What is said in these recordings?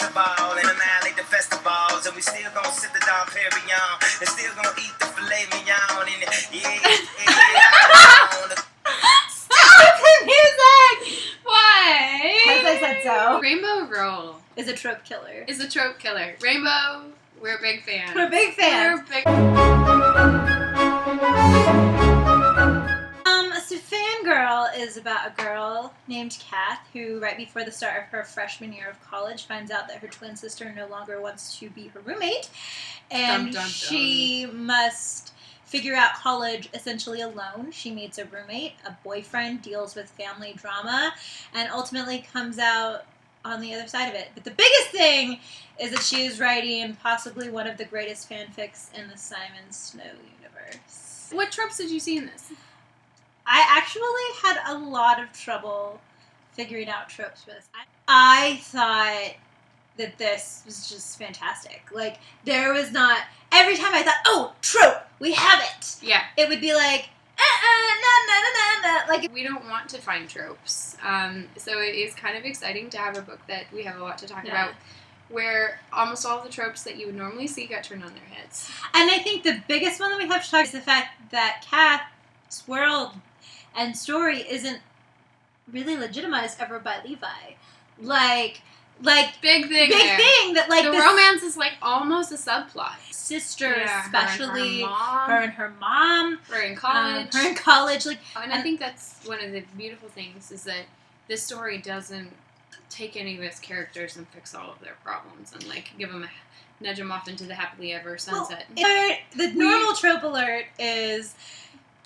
festival and annihilate the festivals, and we still gonna sip the Dom Perignon, and still gonna eat the filet mignon, and Stop the music! Why? Because I said so. Rainbow Rowell Is a trope killer. is a trope killer. Rainbow, we're a big fan. We're big fans. We're big. So FanGirl is about a girl named Kath who, right before the start of her freshman year of college, finds out that her twin sister no longer wants to be her roommate, and Dun, dun, dun. she must figure out college essentially alone. She meets a roommate, a boyfriend, deals with family drama, and ultimately comes out on the other side of it. But the biggest thing is that she is writing possibly one of the greatest fanfics in the Simon Snow universe. What tropes did you see in this? I actually had a lot of trouble figuring out tropes for this. I thought that this was just fantastic. Like, there was not... Every time I thought, oh, trope, we have it. Yeah. It would be like, like... We don't want to find tropes. So it is kind of exciting to have a book that we have a lot to talk about, where almost all the tropes that you would normally see got turned on their heads. And I think the biggest one that we have to talk about is the fact that Kath's world and story isn't really legitimized ever by Levi. Like Big thing big there. thing that like the this romance is like almost a subplot. sister, Yeah, especially her and her mom, her in college. her in college, like, and I think that's one of the beautiful things is that this story doesn't take any of its characters and fix all of their problems and like nudge them off into the happily ever sunset. Well, the normal trope alert is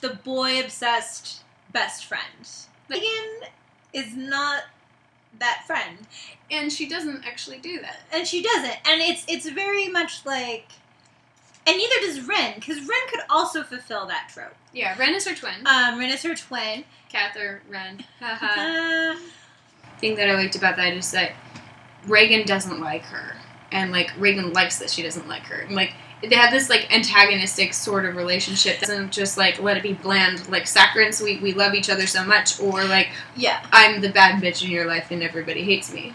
the boy obsessed best friend. Megan is not that friend, and she doesn't actually do that. and she doesn't, and it's very much like, and neither does Ren, because Ren could also fulfill that trope. Yeah, Ren is her twin. Ren is her twin. Kath or Ren. The thing that I liked about that is that Reagan doesn't like her, and like Reagan likes that she doesn't like her. And, like, they have this like antagonistic sort of relationship that doesn't just like let it be bland, like saccharine sweet, we love each other so much, or like, Yeah. I'm the bad bitch in your life and everybody hates me.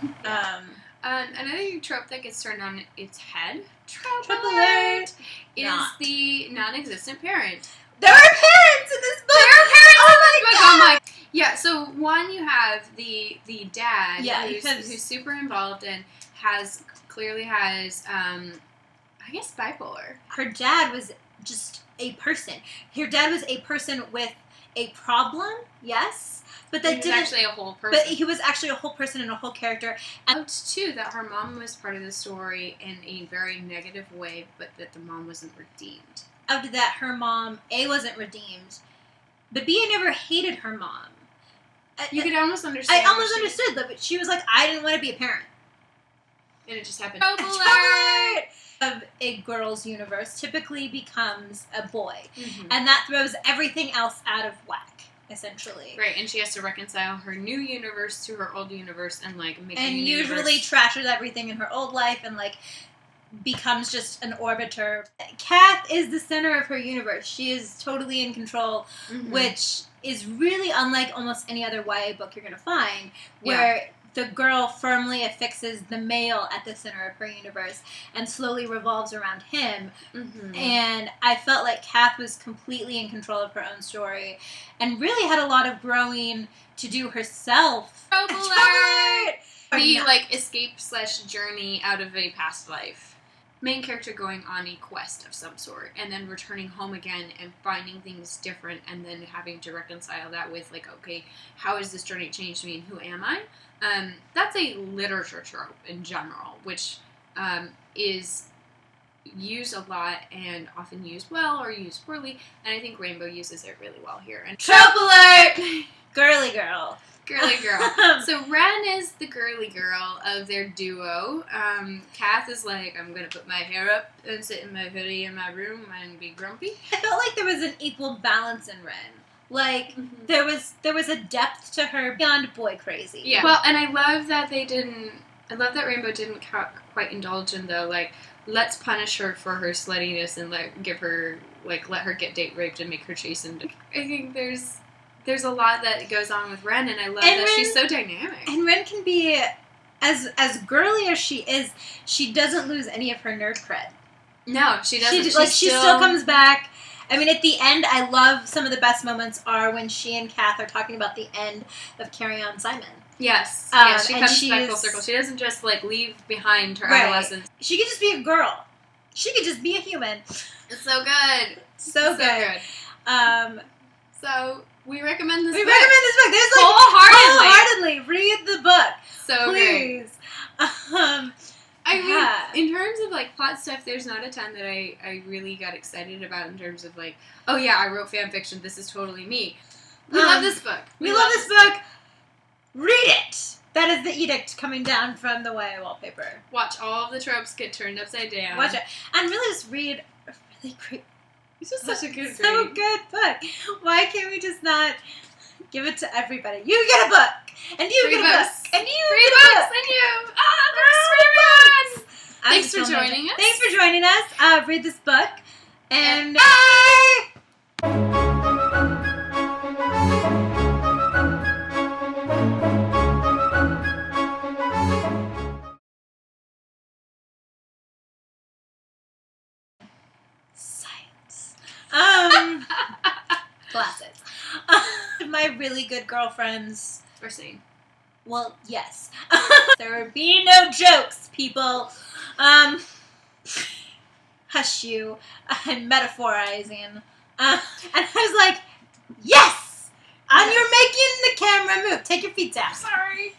Another trope that gets turned on its head, trope alert, is the non-existent parent. There are parents in this book! There are parents oh in this book! God! Oh my... Yeah, so one, you have the dad, who's super involved and clearly has I guess bipolar. Her dad was just a person. Her dad was a person with a problem, yes, but that didn't actually a whole person. But he was actually a whole person and a whole character. I loved too that her mom was part of the story in a very negative way, but that the mom wasn't redeemed. After that, her mom A wasn't redeemed, but B, I never hated her mom. You could almost understand. I almost understood that, but she was like, I didn't want to be a parent, and it just happened. Trope alert! Of a girl's universe typically becomes a boy, and that throws everything else out of whack, essentially. Right, and she has to reconcile her new universe to her old universe, and like make and a new usually universe. Trashes everything in her old life, and like becomes just an orbiter. Kath is the center of her universe. She is totally in control, which is really unlike almost any other YA book you're going to find, where the girl firmly affixes the male at the center of her universe and slowly revolves around him. And I felt like Kath was completely in control of her own story and really had a lot of growing to do herself. Trope alert! The like escape/journey out of a past life. Main character going on a quest of some sort and then returning home again and finding things different and then having to reconcile that with like, okay, how has this journey changed me and who am I? That's a literature trope in general, which is used a lot and often used well or used poorly, and I think Rainbow uses it really well here. And trope alert! Girly girl. Girly girl. So Ren is the girly girl of their duo. Kath is like, I'm gonna put my hair up and sit in my hoodie in my room and be grumpy. I felt like there was an equal balance in Ren. Like, there was a depth to her beyond boy crazy. Yeah. Well, and I love that Rainbow didn't quite indulge in the, like, let's punish her for her sluttiness and let her get date raped and make her chastened. I think there's a lot that goes on with Ren, and I love that she's so dynamic. And Ren can be as girly as she is, she doesn't lose any of her nerd cred. No, she doesn't. She still comes back. I mean, at the end, I love some of the best moments are when she and Kath are talking about the end of Carry On Simon. Yes. She and comes back full circle. She doesn't just, like, leave behind her adolescence. She could just be a girl. She could just be a human. It's so good. So good. So, we recommend this book. There's like wholeheartedly read the book. So please. I mean, in terms of, like, plot stuff, there's not a ton that I really got excited about in terms of, like, oh yeah, I wrote fan fiction, this is totally me. We love this book. We love this book. Read it! That is the edict coming down from the YA wallpaper. Watch all of the tropes get turned upside down. Watch it. And really just read a really great... It's just such a good good book. Why can't we just not give it to everybody? You get a book! And you get a book! And you get a book! And you! Ah, that's so fun! Thanks for joining us. Thanks for joining us. Read this book. And bye! Science. Glasses. My really good girlfriends We're saying. Well, yes. There will be no jokes, people. Hush you. I'm metaphorizing. And I was like, yes! And you're making the camera move. Take your feet down. Sorry.